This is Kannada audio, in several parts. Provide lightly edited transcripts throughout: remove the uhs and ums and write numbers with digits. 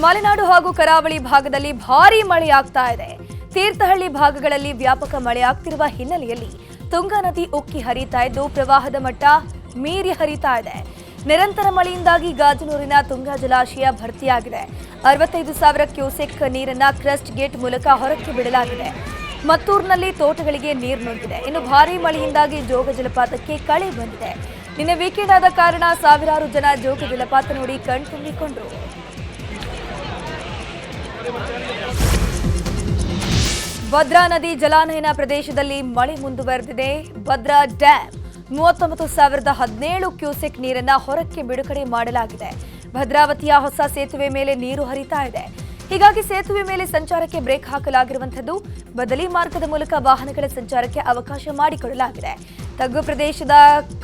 ಮಲೆನಾಡು ಹಾಗೂ ಕರಾವಳಿ ಭಾಗದಲ್ಲಿ ಭಾರೀ ಮಳೆಯಾಗ್ತಾ ಇದೆ. ತೀರ್ಥಹಳ್ಳಿ ಭಾಗಗಳಲ್ಲಿ ವ್ಯಾಪಕ ಮಳೆಯಾಗ್ತಿರುವ ಹಿನ್ನೆಲೆಯಲ್ಲಿ ತುಂಗಾ ನದಿ ಉಕ್ಕಿ ಹರಿತಾ ಇದ್ದು ಪ್ರವಾಹದ ಮಟ್ಟ ಮೀರಿ ಹರಿತಾ ಇದೆ. ನಿರಂತರ ಮಳೆಯಿಂದಾಗಿ ಗಾಜನೂರಿನ ತುಂಗಾ ಜಲಾಶಯ ಭರ್ತಿಯಾಗಿದೆ. 65,000 ಕ್ಯೂಸೆಕ್ ನೀರನ್ನ ಕ್ರಸ್ಟ್ ಗೇಟ್ ಮೂಲಕ ಹೊರಕ್ಕೆ ಬಿಡಲಾಗಿದೆ. ಮತ್ತೂರಿನಲ್ಲಿ ತೋಟಗಳಿಗೆ ನೀರು ನುಗ್ಗಿದೆ. ಇನ್ನು ಭಾರೀ ಮಳೆಯಿಂದಾಗಿ ಜೋಗ ಜಲಪಾತಕ್ಕೆ ಕಳೆ ಬಂದಿದೆ. ನಿನ್ನೆ ವೀಕೆಂಡ್ ಆದ ಕಾರಣ ಸಾವಿರಾರು ಜನ ಜೋಗ ಜಲಪಾತ ನೋಡಿ ಕಣ್ತುಂಬಿಕೊಂಡರು. ಭದ್ರಾ ನದಿ ಜಲಾನಯನ ಪ್ರದೇಶದಲ್ಲಿ ಮಳೆ ಮುಂದುವರೆದಿದೆ. ಭದ್ರಾ ಡ್ಯಾಂ 39,017 ಕ್ಯೂಸೆಕ್ ನೀರನ್ನ ಹೊರಕ್ಕೆ ಬಿಡುಗಡೆ ಮಾಡಲಾಗಿದೆ. ಭದ್ರಾವತಿಯ ಹೊಸ ಸೇತುವೆ ಮೇಲೆ ನೀರು ಹರಿತಾ ಇದೆ. ಹೀಗಾಗಿ ಸೇತುವೆ ಮೇಲೆ ಸಂಚಾರಕ್ಕೆ ಬ್ರೇಕ್ ಹಾಕಲಾಗಿರುವಂತದ್ದು. ಬದಲಿ ಮಾರ್ಗದ ಮೂಲಕ ವಾಹನಗಳ ಸಂಚಾರಕ್ಕೆ ಅವಕಾಶ ಮಾಡಿಕೊಡಲಾಗಿದೆ. ತಗ್ಗು ಪ್ರದೇಶದ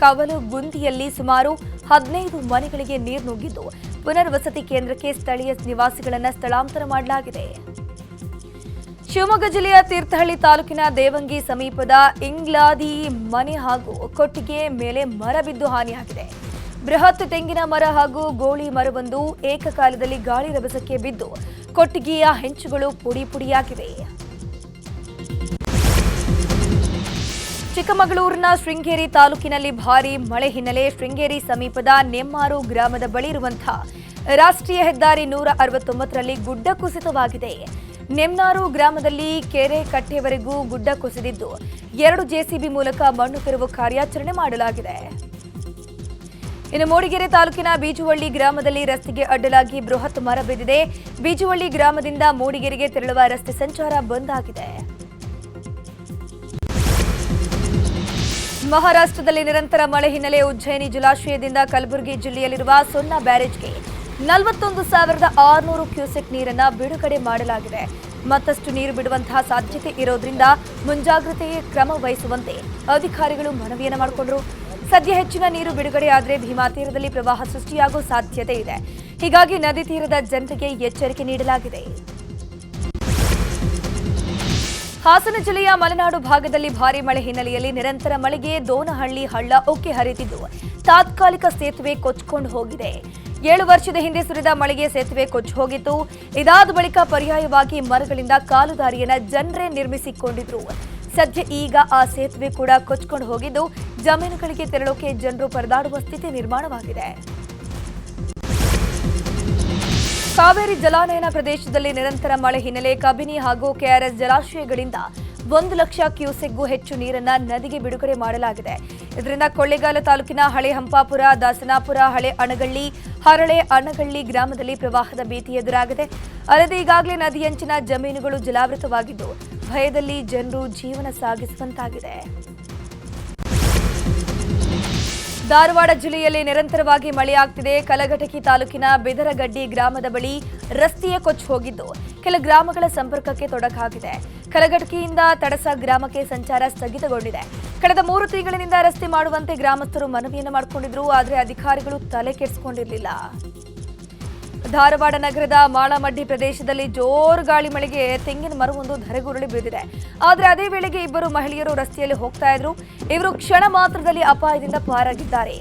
ಕವಲುಗುಂದಿಯಲ್ಲಿ ಸುಮಾರು 15 ಮನೆಗಳಿಗೆ ನೀರು ನುಗ್ಗಿದ್ದು ಪುನರ್ವಸತಿ ಕೇಂದ್ರಕ್ಕೆ ಸ್ಥಳೀಯ ನಿವಾಸಿಗಳನ್ನು ಸ್ಥಳಾಂತರ ಮಾಡಲಾಗಿದೆ. ಶಿವಮೊಗ್ಗ ಜಿಲ್ಲೆಯ ತೀರ್ಥಹಳ್ಳಿ ತಾಲೂಕಿನ ದೇವಂಗಿ ಸಮೀಪದ ಇಂಗ್ಲಾದಿ ಮನೆ ಹಾಗೂ ಕೊಟ್ಟಿಗೆ ಮೇಲೆ ಮರ ಬಿದ್ದು ಹಾನಿಯಾಗಿದೆ. ಬೃಹತ್ ತೆಂಗಿನ ಮರ ಹಾಗೂ ಗೋಳಿ ಮರವೊಂದು ಏಕಕಾಲದಲ್ಲಿ ಗಾಳಿ ರಭಸಕ್ಕೆ ಬಿದ್ದು ಕೊಟ್ಟಿಗೆಯ ಹೆಂಚುಗಳು ಪುಡಿ ಪುಡಿಯಾಗಿವೆ. ಚಿಕ್ಕಮಗಳೂರಿನ ಶೃಂಗೇರಿ ತಾಲೂಕಿನಲ್ಲಿ ಭಾರೀ ಮಳೆ ಹಿನ್ನೆಲೆ ಶೃಂಗೇರಿ ಸಮೀಪದ ನೆಮ್ಮಾರು ಗ್ರಾಮದ ಬಳಿ ಇರುವಂತಹ ರಾಷ್ಟ್ರೀಯ ಹೆದ್ದಾರಿ 169ರಲ್ಲಿ ಗುಡ್ಡ ಕುಸಿತವಾಗಿದೆ. ನೆಮ್ನಾರು ಗ್ರಾಮದಲ್ಲಿ ಕೆರೆ ಕಟ್ಟೆವರೆಗೂ ಗುಡ್ಡ ಕುಸಿದಿದ್ದು 2 ಜೆಸಿಬಿ ಮೂಲಕ ಮಣ್ಣು ತೆರವು ಕಾರ್ಯಾಚರಣೆ ಮಾಡಲಾಗಿದೆ. ಇನ್ನು ಮೂಡಿಗೆರೆ ತಾಲೂಕಿನ ಬೀಜುವಳ್ಳಿ ಗ್ರಾಮದಲ್ಲಿ ರಸ್ತೆಗೆ ಅಡ್ಡಲಾಗಿ ಬೃಹತ್ ಮರ ಬಿದ್ದಿದೆ. ಬೀಜುವಳ್ಳಿ ಗ್ರಾಮದಿಂದ ಮೂಡಿಗೆರೆಗೆ ತೆರಳುವ ರಸ್ತೆ ಸಂಚಾರ ಬಂದ್ ಆಗಿದೆ. ಮಹಾರಾಷ್ಟ್ರದಲ್ಲಿ ನಿರಂತರ ಮಳೆ ಹಿನ್ನೆಲೆ ಉಜ್ಜಯಿನಿ ಜಲಾಶಯದಿಂದ ಕಲಬುರಗಿ ಜಿಲ್ಲೆಯಲ್ಲಿರುವ ಸೊನ್ನ ಬ್ಯಾರೇಜ್ಗೆ 41,600 ಕ್ಯೂಸೆಕ್ ನೀರನ್ನು ಬಿಡುಗಡೆ ಮಾಡಲಾಗಿದೆ. ಮತ್ತಷ್ಟು ನೀರು ಬಿಡುವಂತಹ ಸಾಧ್ಯತೆ ಇರೋದ್ರಿಂದ ಮುಂಜಾಗ್ರತೆ ಕ್ರಮ ವಹಿಸುವಂತೆ ಅಧಿಕಾರಿಗಳು ಮನವಿಯನ್ನು ಮಾಡಿಕೊಂಡರು. ಸದ್ಯ ಹೆಚ್ಚಿನ ನೀರು ಬಿಡುಗಡೆಯಾದರೆ ಭೀಮಾ ತೀರದಲ್ಲಿ ಪ್ರವಾಹ ಸೃಷ್ಟಿಯಾಗುವ ಸಾಧ್ಯತೆ ಇದೆ. ಹೀಗಾಗಿ ನದಿ ತೀರದ ಜನತೆಗೆ ಎಚ್ಚರಿಕೆ ನೀಡಲಾಗಿದೆ. ಹಾಸನ ಜಿಲ್ಲೆಯ ಮಲೆನಾಡು ಭಾಗದಲ್ಲಿ ಭಾರೀ ಮಳೆ ಹಿನ್ನೆಲೆಯಲ್ಲಿ ನಿರಂತರ ಮಳೆಗೆ ದೋನಹಳ್ಳಿ ಹಳ್ಳ ಉಕ್ಕಿ ಹರಿದಿದ್ದು ತಾತ್ಕಾಲಿಕ ಸೇತುವೆ ಕೊಚ್ಚಿಕೊಂಡು ಹೋಗಿದೆ. 7 ವರ್ಷದ ಹಿಂದೆ ಸುರಿದ ಮಳೆಗೆ ಸೇತುವೆ ಕೊಚ್ಚಿ ಹೋಗಿತ್ತು. ಇದಾದ ಬಳಿಕ ಪರ್ಯಾಯವಾಗಿ ಮರಗಳಿಂದ ಕಾಲುದಾರಿಯನ್ನ ಜನರೇ ನಿರ್ಮಿಸಿಕೊಂಡಿದ್ರು. ಸದ್ಯ ಈಗ ಆ ಸೇತುವೆ ಕೂಡ ಕೊಚ್ಚಿಕೊಂಡು ಹೋಗಿದ್ದು ಜಮೀನುಗಳಿಗೆ ತೆರಳೋಕೆ ಜನರು ಪರದಾಡುವ ಸ್ಥಿತಿ ನಿರ್ಮಾಣವಾಗಿದೆ. ಕಾವೇರಿ ಜಲಾನಯನ ಪ್ರದೇಶದಲ್ಲಿ ನಿರಂತರ ಮಳೆ ಹಿನ್ನೆಲೆ ಕಬಿನಿ ಹಾಗೂ ಕೆಆರ್ಎಸ್ ಜಲಾಶಯಗಳಿಂದ 1 ಲಕ್ಷ ಕ್ಯೂಸೆಕ್ಗೂ ಹೆಚ್ಚು ನೀರನ್ನ ನದಿಗೆ ಬಿಡುಗಡೆ ಮಾಡಲಾಗಿದೆ. ಇದರಿಂದ ಕೊಳ್ಳೇಗಾಲ ತಾಲೂಕಿನ ಹಳೆ ಹಂಪಾಪುರ, ದಾಸನಾಪುರ, ಹಳೆ ಅಣಗಳ್ಳಿ, ಹರಳೆ ಅಣಗಳ್ಳಿ ಗ್ರಾಮದಲ್ಲಿ ಪ್ರವಾಹದ ಭೀತಿ ಎದುರಾಗಿದೆ. ಅಲ್ಲದೆ ಈಗಾಗಲೇ ನದಿಯಂಚಿನ ಜಮೀನುಗಳು ಜಲಾವೃತವಾಗಿದ್ದು ಭಯದಲ್ಲಿ ಜನರು ಜೀವನ ಸಾಗಿಸುವಂತಾಗಿದೆ. ಧಾರವಾಡ ಜಿಲ್ಲೆಯಲ್ಲಿ ನಿರಂತರವಾಗಿ ಮಳೆಯಾಗ್ತಿದೆ. ಕಲಘಟಕಿ ತಾಲೂಕಿನ ಬೆದರಗಡ್ಡಿ ಗ್ರಾಮದ ಬಳಿ ರಸ್ತೆಯೇ ಕೊಚ್ಚಿ ಹೋಗಿದ್ದು ಕೆಲ ಗ್ರಾಮಗಳ ಸಂಪರ್ಕಕ್ಕೆ ತೊಡಕಾಗಿದೆ. ಕಲಘಟಕಿಯಿಂದ ತಡಸ ಗ್ರಾಮಕ್ಕೆ ಸಂಚಾರ ಸ್ಥಗಿತಗೊಂಡಿದೆ. ಕಳೆದ 3 ತಿಂಗಳಿನಿಂದ ರಸ್ತೆ ಮಾಡುವಂತೆ ಗ್ರಾಮಸ್ಥರು ಮನವಿಯನ್ನು ಮಾಡಿಕೊಂಡಿದ್ರು. ಆದರೆ ಅಧಿಕಾರಿಗಳು ತಲೆ ಕೆಡಿಸಿಕೊಂಡಿರಲಿಲ್ಲ. ಧಾರವಾಡ ನಗರದ ಮಾಳಮಡ್ಡಿ ಪ್ರದೇಶದಲ್ಲಿ ಜೋರು ಗಾಳಿ ಮಳೆಗೆ ತೆಂಗಿನ ಮರವೊಂದು ಧರೆಗುರುಳಿ ಬಿದ್ದಿದೆ. ಆದರೆ ಅದೇ ವೇಳೆಗೆ 2 ಮಹಿಳೆಯರು ರಸ್ತೆಯಲ್ಲಿ ಹೋಗ್ತಾ ಇದ್ರು. ಇವರು ಕ್ಷಣ ಮಾತ್ರದಲ್ಲಿ ಅಪಾಯದಿಂದ ಪಾರಾಗಿದ್ದಾರೆ.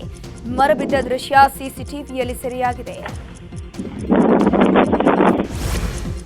ಮರ ಬಿದ್ದ ದೃಶ್ಯ ಸಿಸಿಟಿವಿಯಲ್ಲಿ ಸೆರೆಯಾಗಿದೆ.